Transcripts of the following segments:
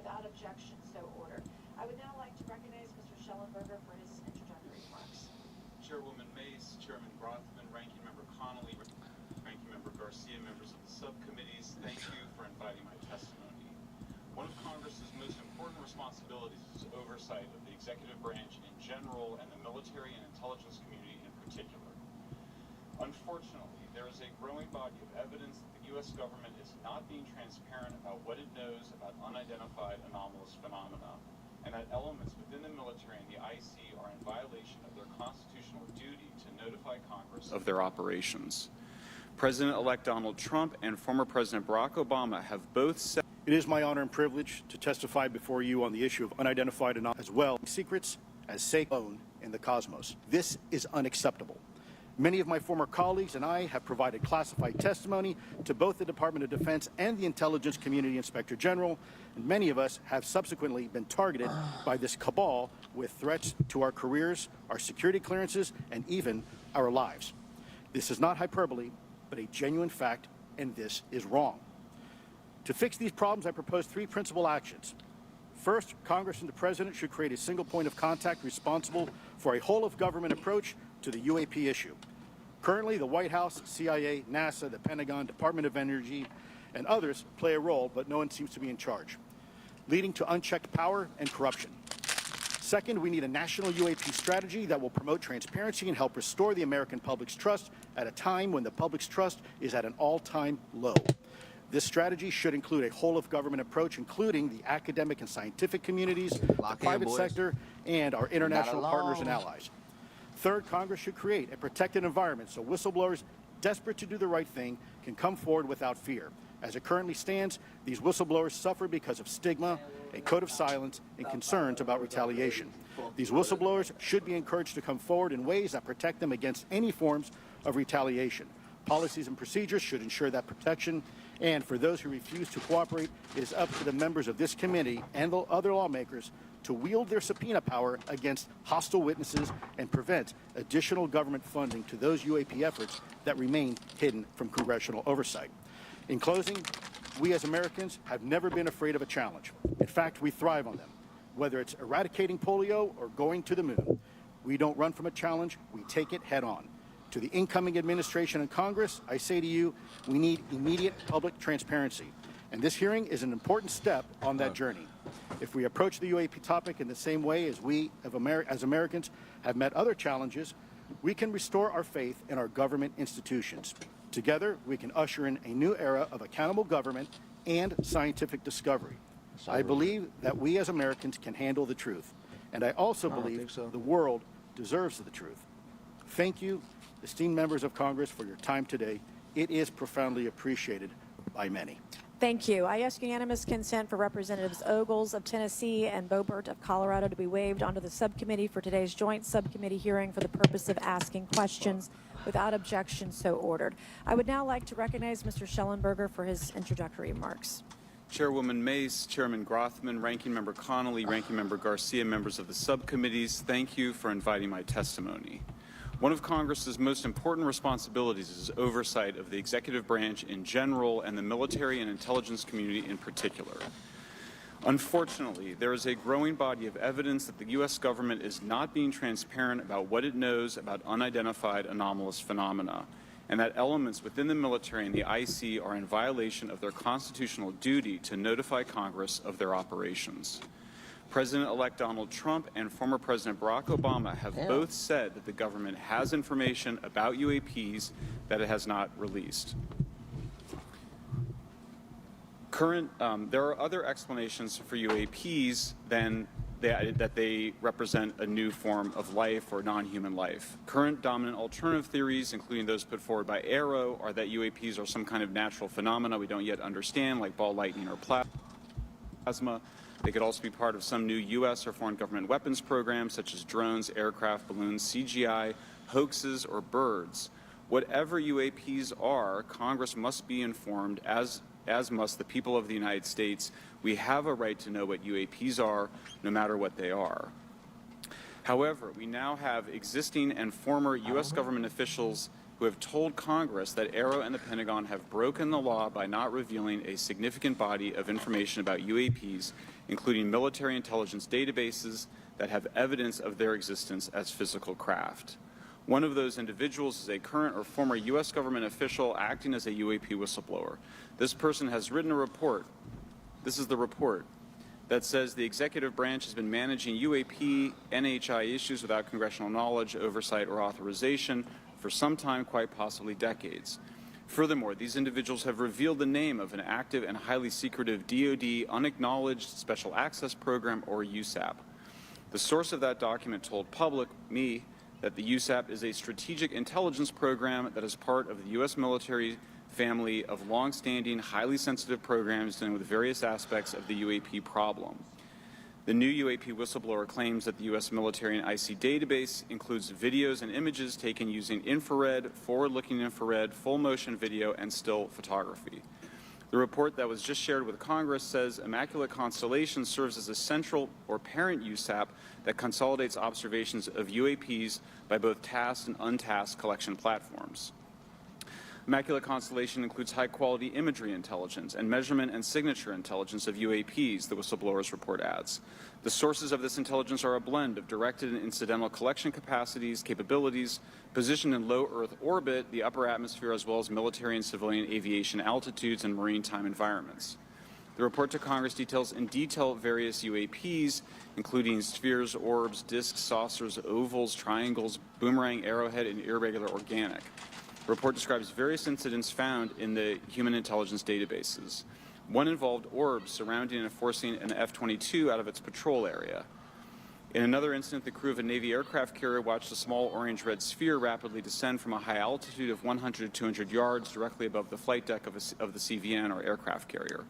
Without objection, so ordered. I would now like to recognize Mr. Schellenberger for his introductory remarks. Chairwoman Mace, Chairman Grothman, Ranking Member Connolly, Ranking Member Garcia, members of the subcommittees, thank you for inviting my testimony. One of Congress's most important responsibilities is oversight of the executive branch in general and the military and intelligence community in particular. Unfortunately, there is a growing body of evidence that the U.S. government is not being transparent about what it knows about unidentified anomalous phenomena, and that elements within the military and the IC are in violation of their constitutional duty to notify Congress of their operations. President-elect Donald Trump and former President Barack Obama have both said it is my honor and privilege to testify before you on the issue of unidentified anomalies as well secrets as sacred in the cosmos. This is unacceptable. Many of my former colleagues and I have provided classified testimony to both the Department of Defense and the Intelligence Community Inspector General, and many of us have subsequently been targeted by this cabal with threats to our careers, our security clearances, and even our lives. This is not hyperbole, but a genuine fact, and this is wrong. To fix these problems, I propose three principal actions. First, Congress and the President should create a single point of contact responsible for a whole-of-government approach to the UAP issue. Currently, the White House, CIA, NASA, the Pentagon, Department of Energy, and others play a role, but no one seems to be in charge, leading to unchecked power and corruption. Second, we need a national UAP strategy that will promote transparency and help restore the American public's trust at a time when the public's trust is at an all-time low. This strategy should include a whole-of-government approach, including the academic and scientific communities, the private sector, and our international partners and allies. Third, Congress should create a protected environment so whistleblowers desperate to do the right thing can come forward without fear. As it currently stands, these whistleblowers suffer because of stigma, a code of silence, and concerns about retaliation. These whistleblowers should be encouraged to come forward in ways that protect them against any forms of retaliation. Policies and procedures should ensure that protection, and for those who refuse to cooperate, it is up to the members of this committee and the other lawmakers to wield their subpoena power against hostile witnesses and prevent additional government funding to those UAP efforts that remain hidden from congressional oversight. In closing, we as Americans have never been afraid of a challenge. In fact, we thrive on them. Whether it's eradicating polio or going to the moon, we don't run from a challenge, we take it head on. To the incoming administration and Congress, I say to you, we need immediate public transparency. And this hearing is an important step on that journey. If we approach the UAP topic in the same way as we, as Americans, have met other challenges, we can restore our faith in our government institutions. Together, we can usher in a new era of accountable government and scientific discovery. I believe that we as Americans can handle the truth. And I also believe the world deserves the truth. Thank you, esteemed members of Congress, for your time today. It is profoundly appreciated by many. Thank you. I ask unanimous consent for Representatives Ogles of Tennessee and Boebert of Colorado to be waived onto the subcommittee for today's joint subcommittee hearing for the purpose of asking questions. Without objection, so ordered. I would now like to recognize Mr. Schellenberger for his introductory remarks. Chairwoman Mace, Chairman Grothman, Ranking Member Connolly, Ranking Member Garcia, members of the subcommittees, thank you for inviting my testimony. One of Congress's most important responsibilities is oversight of the executive branch in general and the military and intelligence community in particular. Unfortunately, there is a growing body of evidence that the U.S. government is not being transparent about what it knows about unidentified anomalous phenomena, and that elements within the military and the IC are in violation of their constitutional duty to notify Congress of their operations. President-elect Donald Trump and former President Barack Obama have both said that the government has information about UAPs that it has not released. There are other explanations for UAPs than that they represent a new form of life or non-human life. Current dominant alternative theories, including those put forward by AARO, are that UAPs are some kind of natural phenomena we don't yet understand, like ball lightning or plasma. They could also be part of some new U.S. or foreign government weapons programs, such as drones, aircraft, balloons, CGI, hoaxes, or birds. Whatever UAPs are, Congress must be informed, as must the people of the United States. We have a right to know what UAPs are, no matter what they are. However, we now have existing and former U.S. government officials who have told Congress that AARO and the Pentagon have broken the law by not revealing a significant body of information about UAPs, including military intelligence databases that have evidence of their existence as physical craft. One of those individuals is a current or former U.S. government official acting as a UAP whistleblower. This person has written a report. This is the report that says the executive branch has been managing UAP NHI issues without congressional knowledge, oversight, or authorization for some time, quite possibly decades. Furthermore, these individuals have revealed the name of an active and highly secretive DoD unacknowledged special access program, or USAP. The source of that document told me, that the USAP is a strategic intelligence program that is part of the U.S. military family of long-standing, highly sensitive programs dealing with various aspects of the UAP problem. The new UAP whistleblower claims that the U.S. military and IC database includes videos and images taken using infrared, forward-looking infrared, full-motion video, and still photography. The report that was just shared with Congress says Immaculate Constellation serves as a central or parent USAP that consolidates observations of UAPs by both tasked and untasked collection platforms. Immaculate Constellation includes high-quality imagery intelligence and measurement and signature intelligence of UAPs, the whistleblower's report adds. The sources of this intelligence are a blend of directed and incidental collection capabilities, positioned in low Earth orbit, the upper atmosphere, as well as military and civilian aviation altitudes and maritime environments. The report to Congress details in detail various UAPs, including spheres, orbs, disks, saucers, ovals, triangles, boomerang, arrowhead, and irregular organic. The report describes various incidents found in the human intelligence databases. One involved orbs surrounding and forcing an F-22 out of its patrol area. In another incident, the crew of a Navy aircraft carrier watched a small orange-red sphere rapidly descend from a high altitude of 100 to 200 yards directly above the flight deck of the CVN, or aircraft carrier.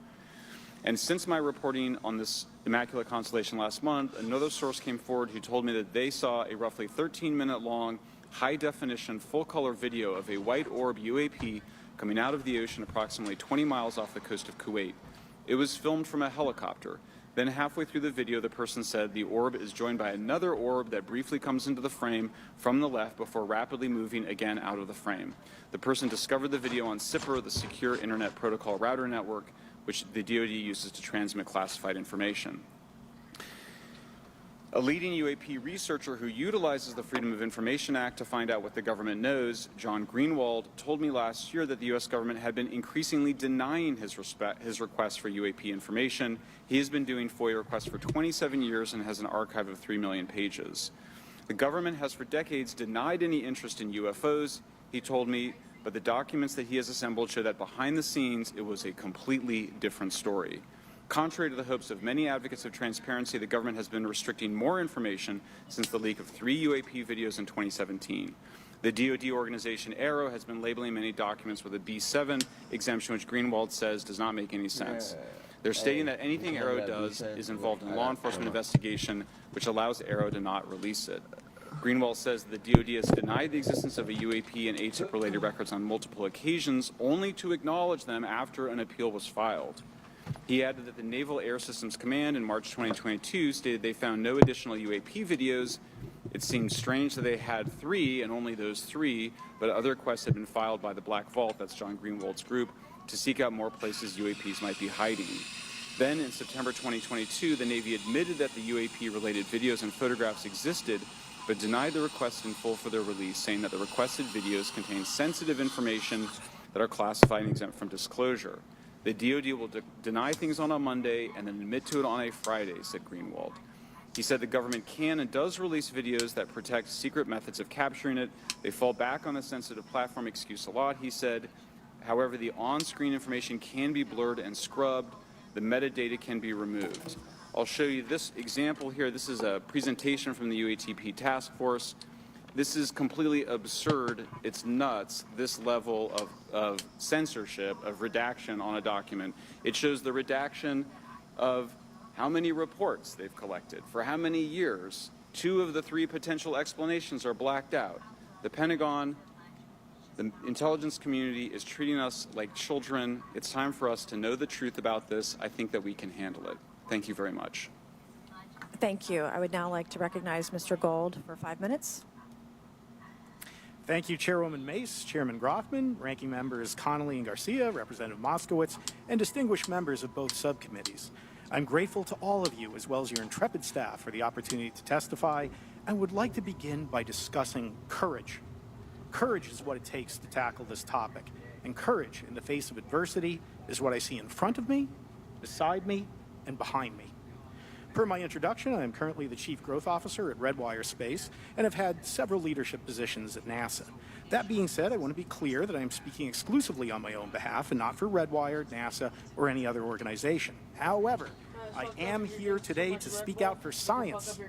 And since my reporting on this Immaculate Constellation last month, another source came forward who told me that they saw a roughly 13-minute-long high-definition, full-color video of a white orb UAP coming out of the ocean approximately 20 miles off the coast of Kuwait. It was filmed from a helicopter. Then halfway through the video, the person said the orb is joined by another orb that briefly comes into the frame from the left before rapidly moving again out of the frame. The person discovered the video on SIPR, the Secure Internet Protocol Router Network, which the DoD uses to transmit classified information. A leading UAP researcher who utilizes the Freedom of Information Act to find out what the government knows, John Greenwald, told me last year that the U.S. government had been increasingly denying his request for UAP information. He has been doing FOIA requests for 27 years and has an archive of 3 million pages. The government has for decades denied any interest in UFOs, he told me, but the documents that he has assembled show that behind the scenes it was a completely different story. Contrary to the hopes of many advocates of transparency, the government has been restricting more information since the leak of 3 UAP videos in 2017. The DoD organization AARO has been labeling many documents with a B7 exemption, which Greenwald says does not make any sense. They're stating that anything AARO does is involved in law enforcement investigation, which allows AARO to not release it. Greenwald says the DoD has denied the existence of a UAP and ATIP-related records on multiple occasions, only to acknowledge them after an appeal was filed. He added that the Naval Air Systems Command in March 2022 stated they found no additional UAP videos. It seems strange that they had 3 and only those 3, but other requests had been filed by the Black Vault, that's John Greenwald's group, to seek out more places UAPs might be hiding. Then in September 2022, the Navy admitted that the UAP-related videos and photographs existed, but denied the request in full for their release, saying that the requested videos contain sensitive information that are classified and exempt from disclosure. The DoD will deny things on a Monday and then admit to it on a Friday, said Greenwald. He said the government can and does release videos that protect secret methods of capturing it. They fall back on the sensitive platform excuse a lot, he said. However, the on-screen information can be blurred and scrubbed. The metadata can be removed. I'll show you this example here. This is a presentation from the UATP task force. This is completely absurd. It's nuts, this level of censorship, of redaction on a document. It shows the redaction of how many reports they've collected, for how many years. 2 of the 3 potential explanations are blacked out. The Pentagon, the intelligence community is treating us like children. It's time for us to know the truth about this. I think that we can handle it. Thank you very much. Thank you. I would now like to recognize Mr. Gold for 5 minutes. Thank you, Chairwoman Mace, Chairman Grothman, Ranking Members Connolly and Garcia, Representative Moskowitz, and distinguished members of both subcommittees. I'm grateful to all of you, as well as your intrepid staff, for the opportunity to testify, and would like to begin by discussing courage. Courage is what it takes to tackle this topic, and courage in the face of adversity is what I see in front of me, beside me, and behind me. Per my introduction, I am currently the Chief Growth Officer at Redwire Space and have had several leadership positions at NASA. That being said, I want to be clear that I am speaking exclusively on my own behalf and not for Redwire, NASA, or any other organization. However, I am here today to speak out for science.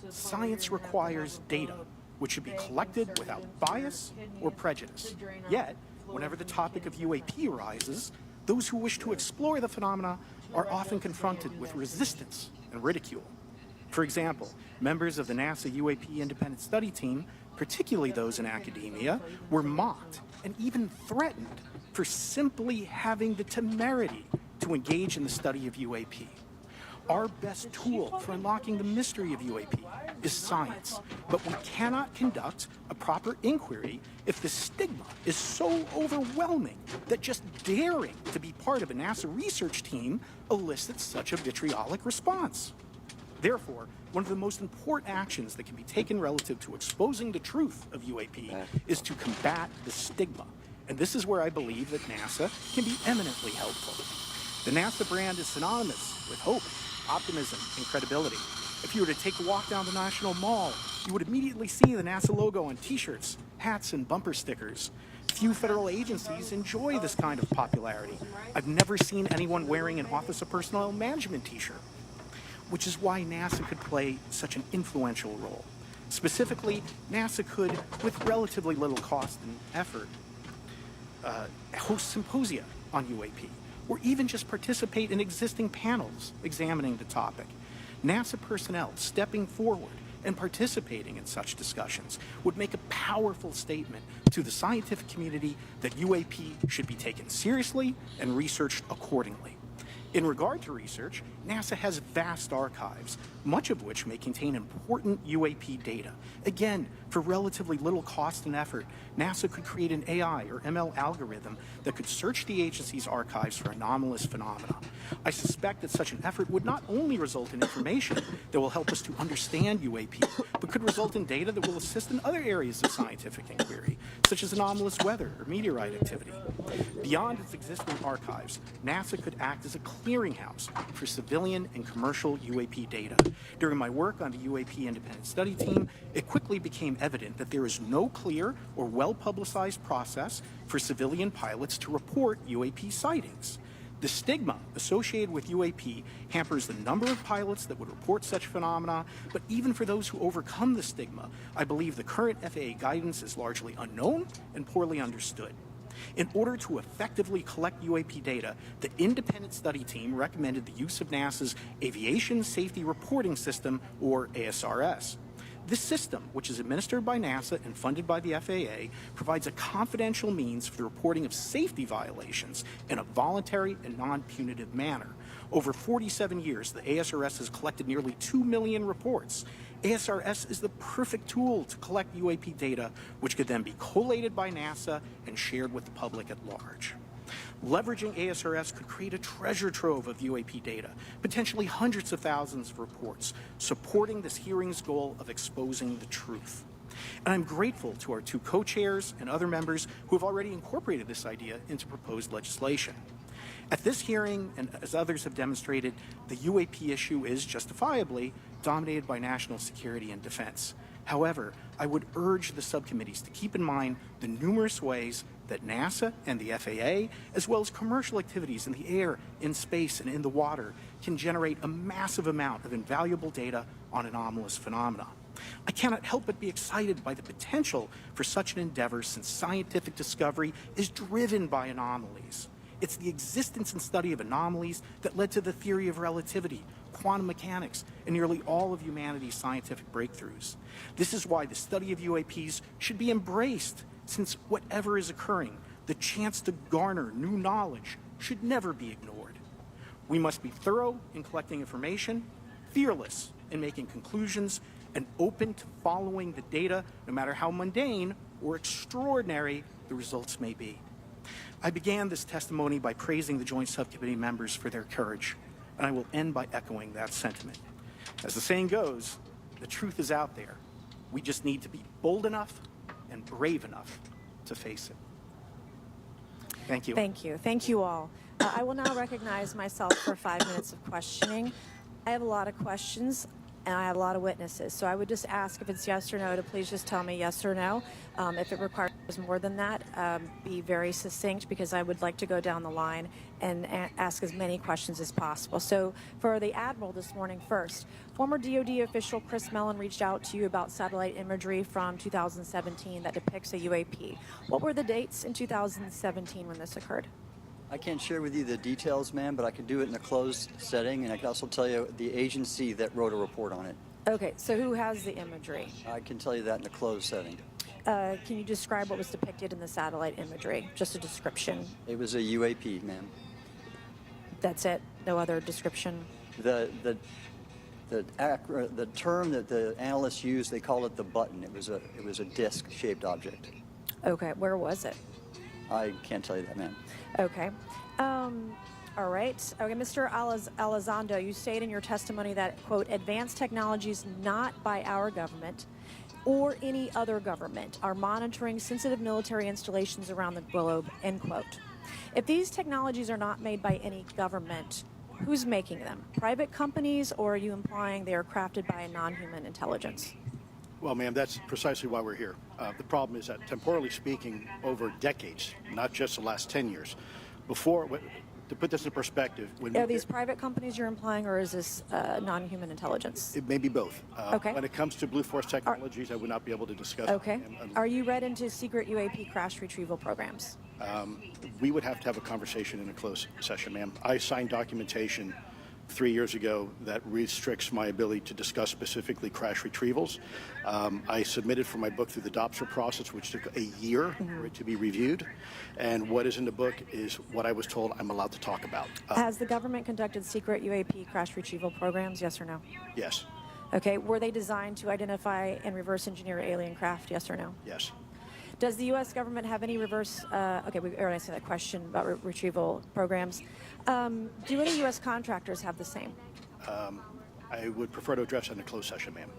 Science requires data, which should be collected without bias or prejudice. Yet, whenever the topic of UAP arises, those who wish to explore the phenomena are often confronted with resistance and ridicule. For example, members of the NASA UAP Independent Study Team, particularly those in academia, were mocked and even threatened for simply having the temerity to engage in the study of UAP. Our best tool for unlocking the mystery of UAP is science, but we cannot conduct a proper inquiry if the stigma is so overwhelming that just daring to be part of a NASA research team elicits such a vitriolic response. Therefore, one of the most important actions that can be taken relative to exposing the truth of UAP is to combat the stigma. And this is where I believe that NASA can be eminently helpful. The NASA brand is synonymous with hope, optimism, and credibility. If you were to take a walk down the National Mall, you would immediately see the NASA logo on t-shirts, hats, and bumper stickers. Few federal agencies enjoy this kind of popularity. I've never seen anyone wearing an Office of Personnel Management t-shirt, which is why NASA could play such an influential role. Specifically, NASA could, with relatively little cost and effort, host symposia on UAP, or even just participate in existing panels examining the topic. NASA personnel stepping forward and participating in such discussions would make a powerful statement to the scientific community that UAP should be taken seriously and researched accordingly. In regard to research, NASA has vast archives, much of which may contain important UAP data. Again, for relatively little cost and effort, NASA could create an AI or ML algorithm that could search the agency's archives for anomalous phenomena. I suspect that such an effort would not only result in information that will help us to understand UAP, but could result in data that will assist in other areas of scientific inquiry, such as anomalous weather or meteorite activity. Beyond its existing archives, NASA could act as a clearinghouse for civilian and commercial UAP data. During my work on the UAP Independent Study Team, it quickly became evident that there is no clear or well-publicized process for civilian pilots to report UAP sightings. The stigma associated with UAP hampers the number of pilots that would report such phenomena, but even for those who overcome the stigma, I believe the current FAA guidance is largely unknown and poorly understood. In order to effectively collect UAP data, the independent study team recommended the use of NASA's Aviation Safety Reporting System, or ASRS. This system, which is administered by NASA and funded by the FAA, provides a confidential means for the reporting of safety violations in a voluntary and non-punitive manner. Over 47 years, the ASRS has collected nearly 2 million reports. ASRS is the perfect tool to collect UAP data, which could then be collated by NASA and shared with the public at large. Leveraging ASRS could create a treasure trove of UAP data, potentially hundreds of thousands of reports, supporting this hearing's goal of exposing the truth. And I'm grateful to our two co-chairs and other members who have already incorporated this idea into proposed legislation. At this hearing, and as others have demonstrated, the UAP issue is justifiably dominated by national security and defense. However, I would urge the subcommittees to keep in mind the numerous ways that NASA and the FAA, as well as commercial activities in the air, in space, and in the water, can generate a massive amount of invaluable data on anomalous phenomena. I cannot help but be excited by the potential for such an endeavor, since scientific discovery is driven by anomalies. It's the existence and study of anomalies that led to the theory of relativity, quantum mechanics, and nearly all of humanity's scientific breakthroughs. This is why the study of UAPs should be embraced, since whatever is occurring, the chance to garner new knowledge should never be ignored. We must be thorough in collecting information, fearless in making conclusions, and open to following the data, no matter how mundane or extraordinary the results may be. I began this testimony by praising the Joint Subcommittee members for their courage, and I will end by echoing that sentiment. As the saying goes, the truth is out there. We just need to be bold enough and brave enough to face it. Thank you. Thank you. Thank you all. I will now recognize myself for 5 minutes of questioning. I have a lot of questions, and I have a lot of witnesses. So I would just ask if it's yes or no to please just tell me yes or no. If it requires more than that, be very succinct, because I would like to go down the line and ask as many questions as possible. So for the Admiral this morning first, former DoD official Chris Mellon reached out to you about satellite imagery from 2017 that depicts a UAP. What were the dates in 2017 when this occurred? I can't share with you the details, ma'am, but I can do it in a closed setting, and I can also tell you the agency that wrote a report on it. Okay, so who has the imagery? I can tell you that in a closed setting. Can you describe what was depicted in the satellite imagery? Just a description. It was a UAP, ma'am. That's it? No other description? The term that the analysts used, they call it the button. It was a disc-shaped object. Okay, where was it? I can't tell you that, ma'am. Okay. All right. Okay, Mr. Elizondo, you state in your testimony that, quote, advanced technologies not by our government or any other government are monitoring sensitive military installations around the globe, end quote. If these technologies are not made by any government, who's making them? Private companies, or are you implying they are crafted by a non-human intelligence? Well, ma'am, that's precisely why we're here. The problem is that, temporally speaking, over decades, not just the last 10 years, to put this in perspective, Are these private companies you're implying, or is this non-human intelligence? It may be both. Okay. When it comes to Blue Force Technologies, I would not be able to discuss. Okay. Are you read into secret UAP crash retrieval programs? We would have to have a conversation in a closed session, ma'am. I signed documentation 3 years ago that restricts my ability to discuss specifically crash retrievals. I submitted for my book through the DOPSR process, which took a year for it to be reviewed. And what is in the book is what I was told I'm allowed to talk about. Has the government conducted secret UAP crash retrieval programs, yes or no? Yes. Okay, were they designed to identify and reverse engineer alien craft, yes or no? Yes. Does the U.S. government have any reverse, okay, we already answered that question about retrieval programs. Do any U.S. contractors have the same? I would prefer to address that in a closed session, ma'am.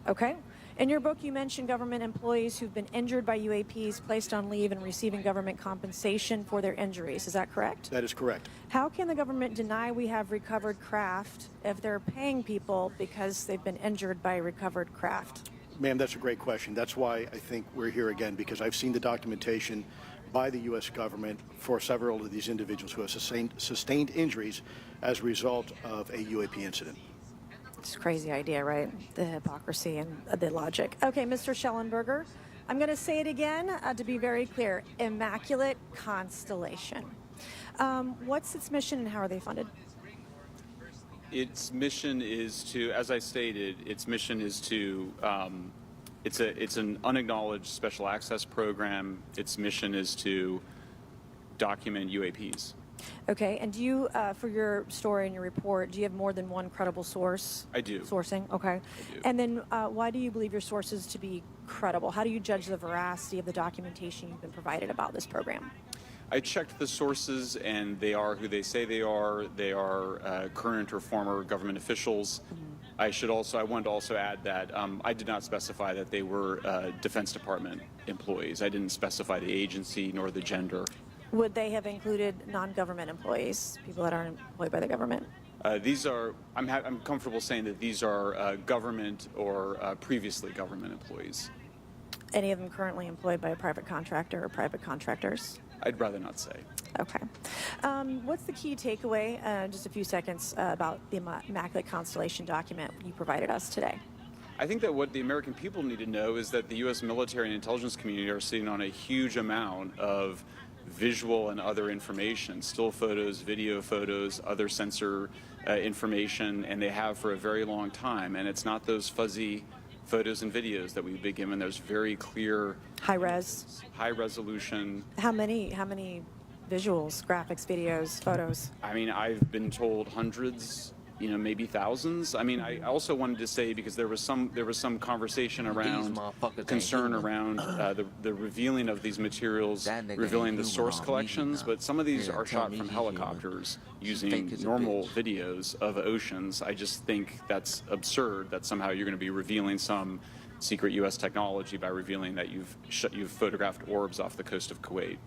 Okay. In your book, you mentioned government employees who've been injured by UAPs, placed on leave, and receiving government compensation for their injuries. Is that correct? That is correct. How can the government deny we have recovered craft if they're paying people because they've been injured by recovered craft? Ma'am, that's a great question. That's why I think we're here again, because I've seen the documentation by the U.S. government for several of these individuals who have sustained injuries as a result of a UAP incident. It's a crazy idea, right? The hypocrisy and the logic. Okay, Mr. Schellenberger, I'm going to say it again to be very clear. Immaculate Constellation. What's its mission and how are they funded? Its mission is to, as I stated, its mission is to, it's an unacknowledged special access program. Its mission is to document UAPs. Okay, and do you, for your story and your report, do you have more than one credible source? I do. Sourcing, okay. I do. And then why do you believe your sources to be credible? How do you judge the veracity of the documentation you've been provided about this program? I checked the sources, and they are who they say they are. They are current or former government officials. Mm-hmm. I want to also add that I did not specify that they were Defense Department employees. I didn't specify the agency nor the gender. Would they have included non-government employees, people that aren't employed by the government? I'm comfortable saying that these are government or previously government employees. Any of them currently employed by a private contractor or private contractors? I'd rather not say. Okay. What's the key takeaway, just a few seconds, about the Immaculate Constellation document you provided us today? I think that what the American people need to know is that the U.S. military and intelligence community are sitting on a huge amount of visual and other information, still photos, video photos, other sensor information, and they have for a very long time. And it's not those fuzzy photos and videos that we've been given. There's very clear, high res, high resolution. How many visuals, graphics, videos, photos? I mean, I've been told hundreds maybe thousands. I mean, I also wanted to say, because there was some conversation around motherfuckers ain't concern human. around the revealing of these materials, That nigga revealing ain't the human source on collections, media. but some of these Yeah, are tell shot me from he human. helicopters Fake using as a normal bitch. videos of oceans. I just think that's absurd that somehow you're going to be revealing some secret U.S. technology by revealing that you've photographed orbs off the coast of Kuwait.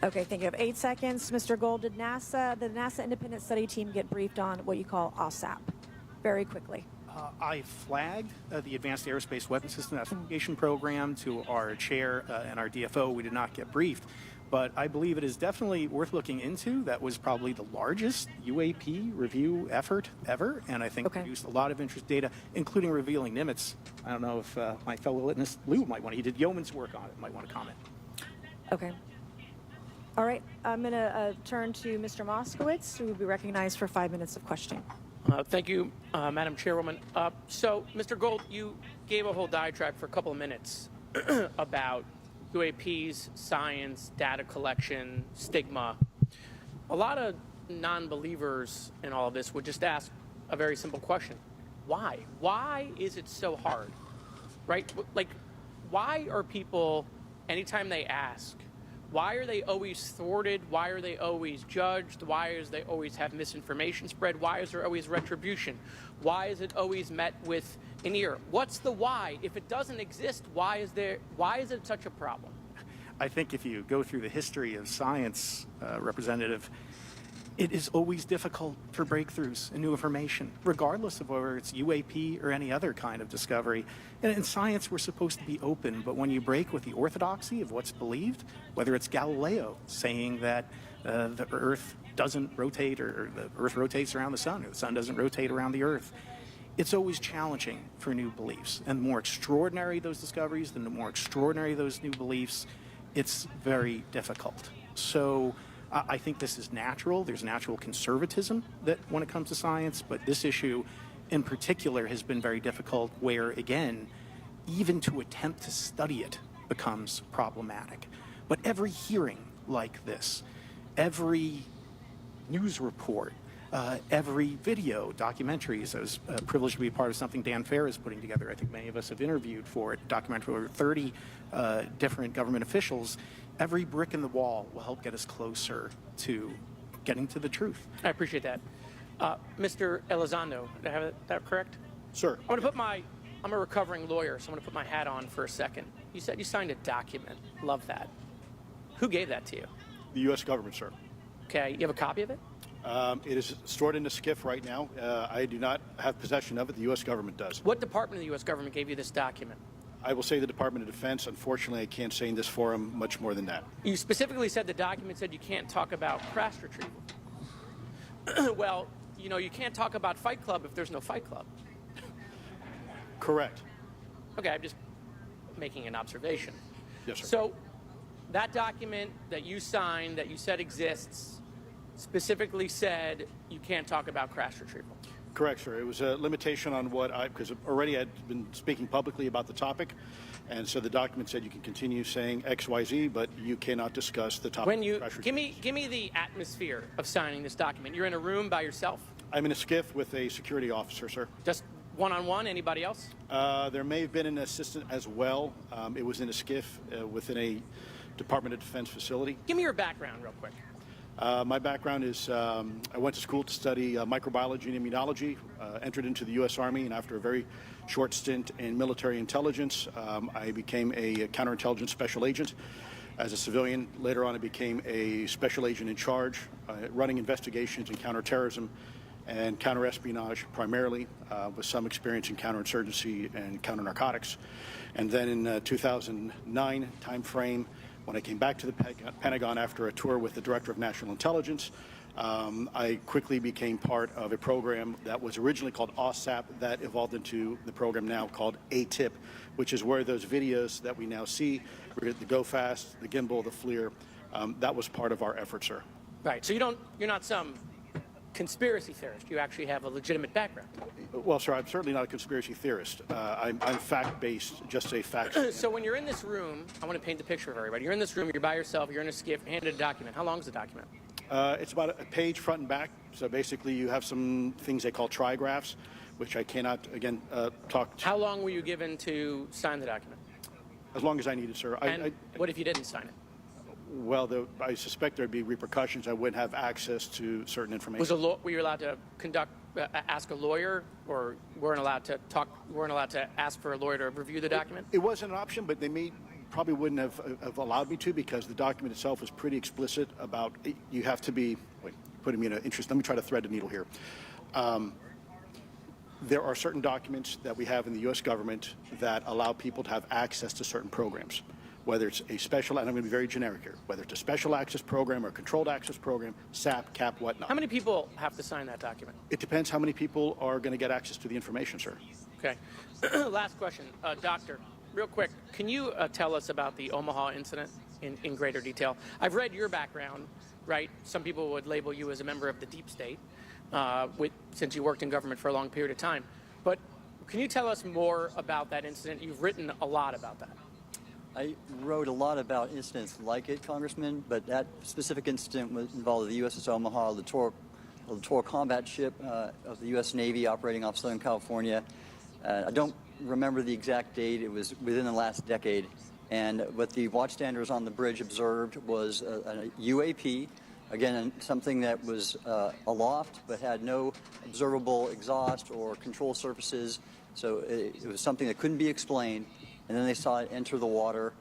Okay, thank you. I have 8 seconds. Mr. Gold, did the NASA independent study team get briefed on what you call OSAP? Very quickly. I flagged the Advanced Aerospace Weapons System Investigation Program to our chair and our DFO. We did not get briefed, but I believe it is definitely worth looking into. That was probably the largest UAP review effort ever, and I think produced a lot of interest data, including revealing Nimitz. I don't know if my fellow witness Lou might want to. He did yeoman's work on it. Might want to comment. Okay. All right. I'm going to turn to Mr. Moskowitz, who will be recognized for 5 minutes of questioning. Thank you, Madam Chairwoman. So, Mr. Gold, you gave a whole diatribe for a couple of minutes about UAPs, science, data collection, stigma. A lot of non-believers in all of this would just ask a very simple question. Why? Why is it so hard? Right? Like, why are people, anytime they ask, why are they always thwarted? Why are they always judged? Why is they always have misinformation spread? Why is there always retribution? Why is it always met with an ear? What's the why? If it doesn't exist, why is it such a problem? I think if you go through the history of science, Representative, it is always difficult for breakthroughs and new information, regardless of whether it's UAP or any other kind of discovery. And in science, we're supposed to be open, but when you break with the orthodoxy of what's believed, whether it's Galileo saying that the Earth doesn't rotate, or the Earth rotates around the sun, or the sun doesn't rotate around the Earth, it's always challenging for new beliefs. And the more extraordinary those discoveries, the more extraordinary those new beliefs, it's very difficult. So I think this is natural. There's natural conservatism that when it comes to science, but this issue in particular has been very difficult where, again, even to attempt to study it becomes problematic. But every hearing like this, every news report, every video, documentaries. I was privileged to be part of something Dan Fair is putting together. I think many of us have interviewed for it, documentary over 30 different government officials. Every brick in the wall will help get us closer to getting to the truth. I appreciate that. Mr. Elizondo, did I have that correct? Sir. I'm a recovering lawyer, so I'm going to put my hat on for a second. You said you signed a document. Love that. Who gave that to you? The U.S. government, sir. Okay, you have a copy of it? It is stored in a skiff right now. I do not have possession of it. The U.S. government does. What department of the U.S. government gave you this document? I will say the Department of Defense. Unfortunately, I can't say in this forum much more than that. You specifically said the document said you can't talk about crash retrieval. Well, you can't talk about Fight Club if there's no Fight Club. Correct. Okay, I'm just making an observation. Yes, sir. So that document that you signed, that you said exists, specifically said you can't talk about crash retrieval. Correct, sir. It was a limitation on because already I'd been speaking publicly about the topic, and so the document said you can continue saying X, Y, Z, but you cannot discuss the topic. When you of crash give retrieval. me the atmosphere of signing this document. You're in a room by yourself? I'm in a skiff with a security officer, sir. Just one-on-one? Anybody else? There may have been an assistant as well. It was in a skiff within a Department of Defense facility. Give me your background real quick. My background is I went to school to study microbiology and immunology, entered into the U.S. Army, and after a very short stint in military intelligence, I became a counterintelligence special agent. As a civilian, later on I became a special agent in charge, running investigations in counterterrorism and counterespionage primarily, with some experience in counterinsurgency and counternarcotics. And then in 2009 timeframe, when I came back to the Pentagon after a tour with the Director of National Intelligence, I quickly became part of a program that was originally called OSAP that evolved into the program now called ATIP, which is where those videos that we now see, the Go Fast, the Gimbal, the FLIR, that was part of our effort, sir. Right. So you're not some conspiracy theorist. You actually have a legitimate background. Well, sir, I'm certainly not a conspiracy theorist. I'm fact-based, just a fact. So when you're in this room, I want to paint the picture of everybody. You're in this room, you're by yourself, you're in a skiff, you're handed a document. How long is the document? It's about a page front and back. So basically, you have some things they call trigraphs, which I cannot, again, talk to. How long were you given to sign the document? As long as I needed, sir. And what if you didn't sign it? Well, I suspect there'd be repercussions. I wouldn't have access to certain information. Were you allowed to ask a lawyer, or weren't allowed to ask for a lawyer to review the document? It wasn't an option, but they probably wouldn't have allowed me to, because the document itself is pretty explicit about you have to be, putting me in an interest. Let me try to thread the needle here. There are certain documents that we have in the U.S. government that allow people to have access to certain programs, whether it's a special, and I'm going to be very generic here, whether it's a special access program or a controlled access program, SAP, CAP, whatnot. How many people have to sign that document? It depends how many people are going to get access to the information, sir. Okay. Last question. Doctor, real quick, can you tell us about the Omaha incident in greater detail? I've read your background, right? Some people would label you as a member of the deep state, since you worked in government for a long period of time. But can you tell us more about that incident? You've written a lot about that. I wrote a lot about incidents like it, Congressman, but that specific incident involved the USS Omaha, a littoral combat ship of the U.S. Navy operating off Southern California. I don't remember the exact date. It was within the last decade. And what the watchstanders on the bridge observed was a UAP, again, something that was aloft but had no observable exhaust or control surfaces. So it was something that couldn't be explained. And then they saw it enter the water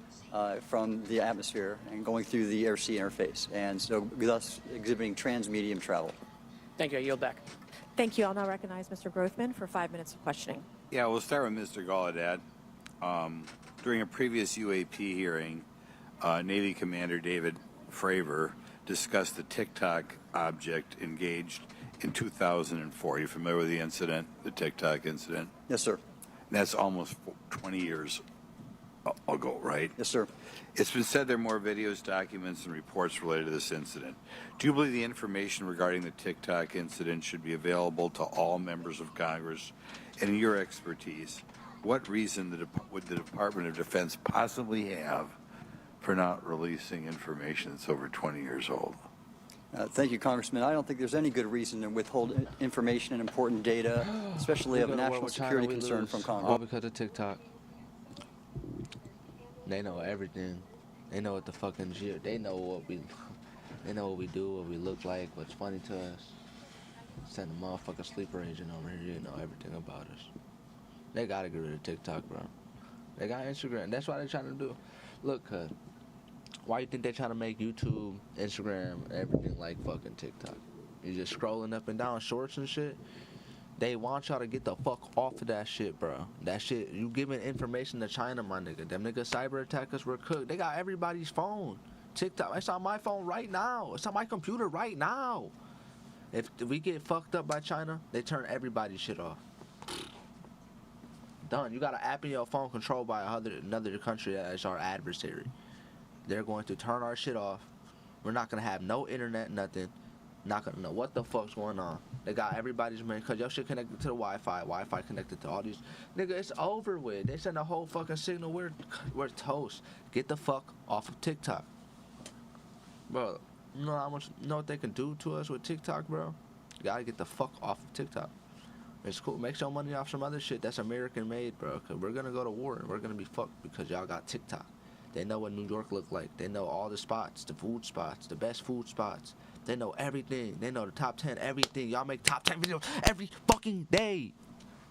from the atmosphere and going through the air-sea interface, and so thus exhibiting transmedium travel. Thank you. I yield back. Thank you. I'll now recognize Mr. Grothman for 5 minutes of questioning. Yeah, we'll start with Mr. Gallaudet. During a previous UAP hearing, Navy Commander David Fravor discussed the TikTok object engaged in 2004. Are you familiar with the incident, the TikTok incident? Yes, sir. That's almost 20 years ago, right? Yes, sir. It's been said there are more videos, documents, and reports related to this incident. Do you believe the information regarding the TikTok incident should be available to all members of Congress? And in your expertise, what reason would the Department of Defense possibly have for not releasing information that's over 20 years old? Thank you, Congressman. I don't think there's any good reason to withhold information and important data, especially of a national security concern from Congress. All because of TikTok. They know everything. They know what the fucking shit. They know what we do, what we look like, what's funny to us. Send a motherfucking sleeper agent over here. You know everything about us. They gotta get rid of TikTok, bro. They got Instagram. That's why they're trying to do. Look, cuz. Why you think they're trying to make YouTube, Instagram, everything like fucking TikTok? You just scrolling up and down shorts and shit. They want y'all to get the fuck off of that shit, bro. That shit, you giving information to China, my nigga. Them niggas cyber attackers were cooked. They got everybody's phone. TikTok, it's on my phone right now. It's on my computer right now. If we get fucked up by China, they turn everybody's shit off. Done. You got an app in your phone controlled by another country that's our adversary. They're going to turn our shit off. We're not going to have no internet, nothing. Not going to know what the fuck's going on. They got everybody's money because your shit connected to the Wi-Fi. Wi-Fi connected to all these. Nigga, it's over with. They send a whole fucking signal. We're toast. Get the fuck off of TikTok. Bro, you know how much, you know what they can do to us with TikTok, bro? You gotta get the fuck off of TikTok. It's cool. Make some money off some other shit that's American made, bro. Because we're going to go to war and we're going to be fucked because y'all got TikTok. They know what New York look like. They know all the spots, the food spots, the best food spots. They know everything. They know the top 10, everything. Y'all make top 10 videos every fucking day.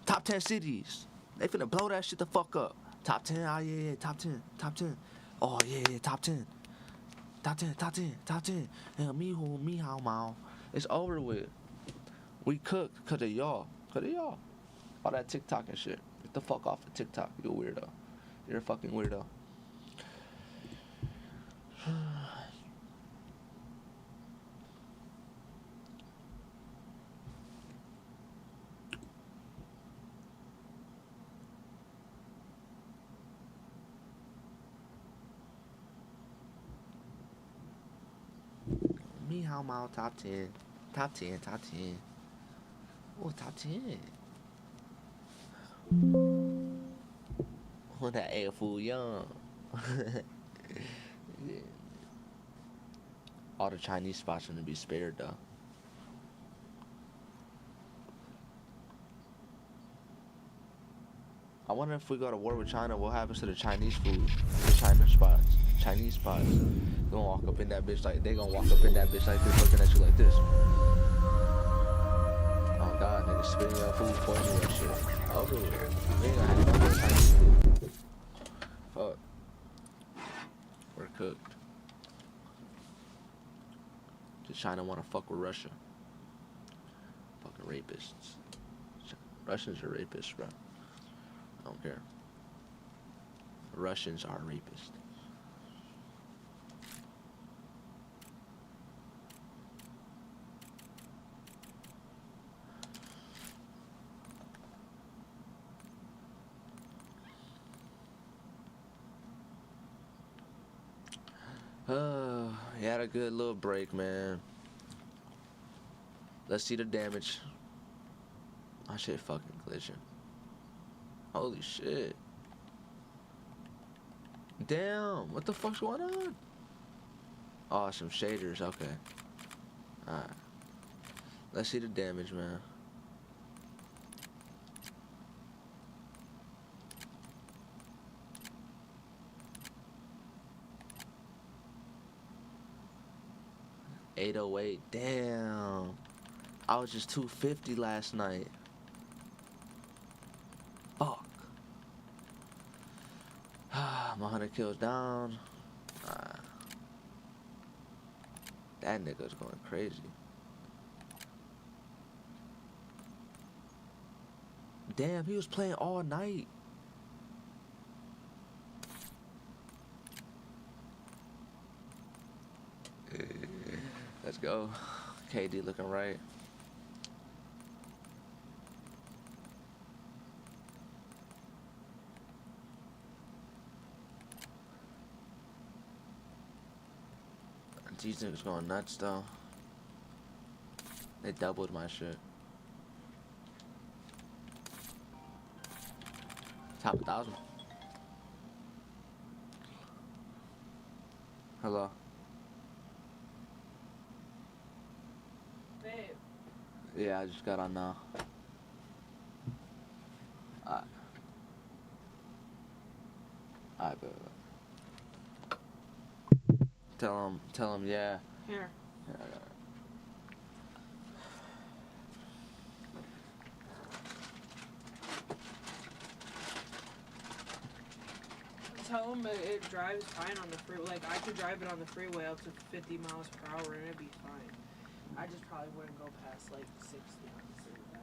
Top 10 cities. They finna blow that shit the fuck up. Top 10, oh yeah, top 10, top 10. Oh yeah, top 10. Top 10, top 10, top 10. Me how mao. It's over with. We cooked because of y'all. Because of y'all. All that TikTok and shit. Get the fuck off of TikTok, you a weirdo. You're a fucking weirdo. Me how mao top 10. Top 10, top 10. Oh, top 10. Oh, that air fool young. All the Chinese spots are gonna be spared though. I wonder if we go to war with China, what happens to the Chinese food, the China spots, Chinese spots? They gonna walk up in that bitch like this, looking at you like this. Oh God, nigga, spitting your food, poisoning your shit. Over here, we ain't gonna have no more Chinese food. Fuck, we're cooked. Does China wanna fuck with Russia? Fucking rapists. Russians are rapists, bro. I don't care. Russians are rapists. You had a good little break, man. Let's see the damage. My shit fucking glitching. Holy shit. Damn, what the fuck's going on? Oh, some shaders, okay. Alright. Let's see the damage, man. $808, damn. I was just 250 last night. Fuck. My 100 kills down. That nigga's going crazy. Damn, he was playing all night. Let's go. KD looking right. These niggas going nuts though. They doubled my shit. Top 1,000. Hello. Babe. Yeah, I just got on now. Alright, baby. Tell him, yeah. Here. Yeah, I got it. Tell him it drives fine on the freeway. Like, I could drive it on the freeway up to 50 miles per hour and it'd be fine. I just probably wouldn't go past, like, 60 on the freeway.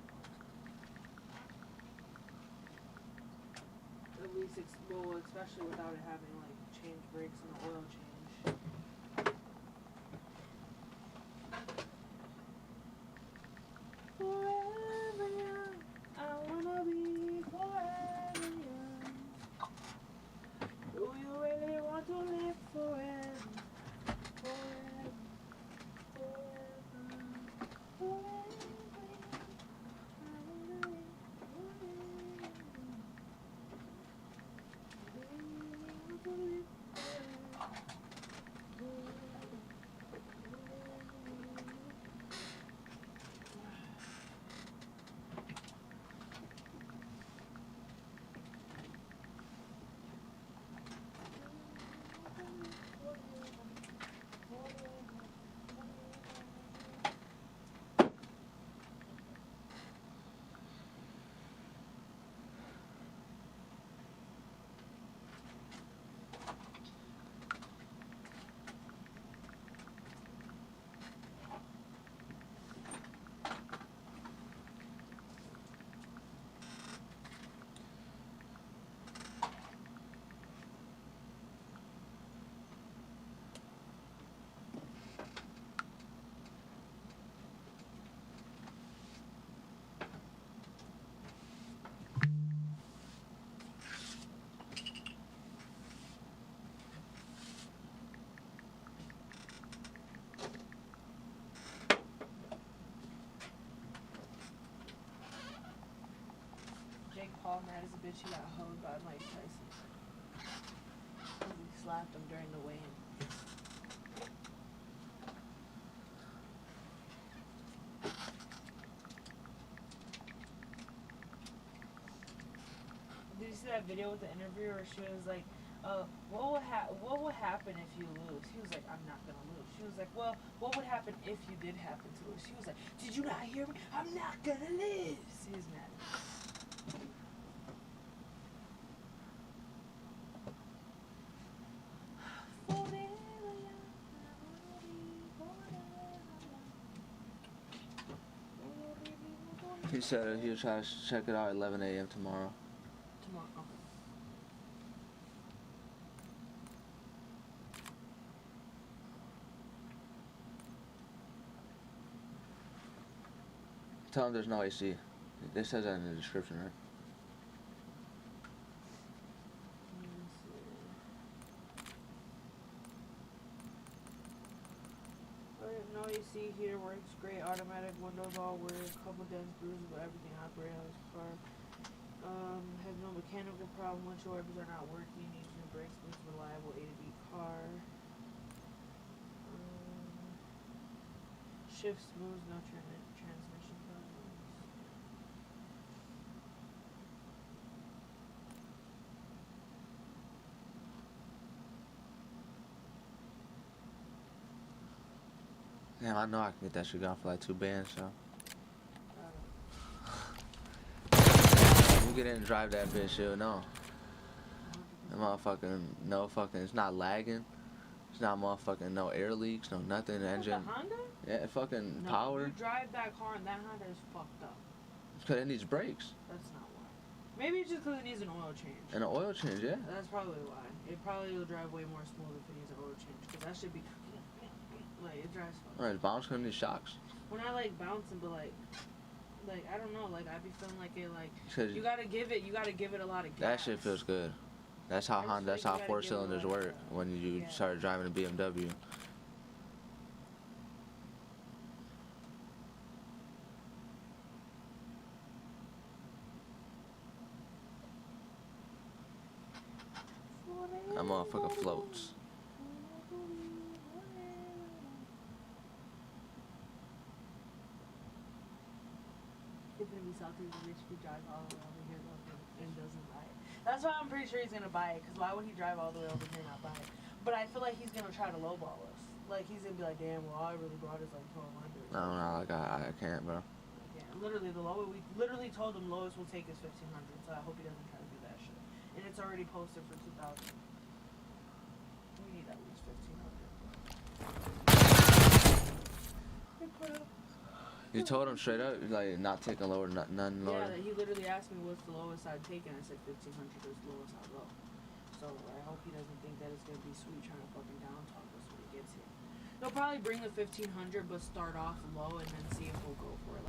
At least, well, especially without it having, like, change brakes and the oil change. Forever young, I wanna be forever young. Do you really want to live forever? Forever, forever, forever. I wanna live forever. Do you really want to live forever? Jake Paul mad as a bitch, he got hoed by Mike Tyson. He slapped him during the weigh-in. see that video with the interviewer where she was like, what would happen if you lose? He was like, I'm not gonna lose. She was like, well, what would happen if you did happen to lose? She was like, did you not hear me? I'm not gonna lose. He was mad. He said he'll try to check it out at 11 a.m. tomorrow. Tomorrow. Okay. Tell him there's no AC. It says that in the description, right? No AC, heater works great, automatic windows all work, couple dents, bruises, but everything operates on his car. Has no mechanical problem, windshield wipers are not working, needs new brakes, smooth, reliable A to B car. Shift smooth, no transmission problems. Damn, I know I can get that shit gone for like 2 bands, so. You get in and drive that bitch, you'll know. That motherfucking, no fucking, it's not lagging. It's not motherfucking, no air leaks, no nothing. The engine. The Honda? Yeah, fucking No, power. you drive that car and that Honda is fucked up. It's because it needs brakes. That's not why. Maybe it's just because it needs an oil change. And an oil change, yeah. That's probably why. It probably will drive way more smooth if it needs an oil change. Because that should be... Like, it drives fun. Alright, bounce couldn't need shocks. When I like bouncing, but like, I don't know, like I be feeling like it, like, 'Cause you gotta give it a lot of gas. that shit feels good. That's how I just Honda, that's think how you 4 gotta give it a cylinders lot of work when you yeah. start driving a BMW. That motherfucker floats. It's gonna be salty if Rich could drive all the way over here though, and doesn't buy it. That's why I'm pretty sure he's gonna buy it, because why would he drive all the way over here and not buy it? But I feel like he's gonna try to lowball us. Like, he's gonna be like, damn, well, all I really brought is like 1,200. I don't know, like I can't, bro. Yeah, literally, we literally told him lowest we'll take is 1,500, so I hope he doesn't try to do that shit. And it's already posted for 2,000. We need at least 1,500. You told him straight up, like, not taking lower, none lower. Yeah, he literally asked me what's the lowest I'd take, and I said 1,500 is the lowest I'll go. So I hope he doesn't think that it's gonna be sweet trying to fucking down talk us when he gets here. They'll probably bring the 1,500, but start off low and then see if we'll go for it.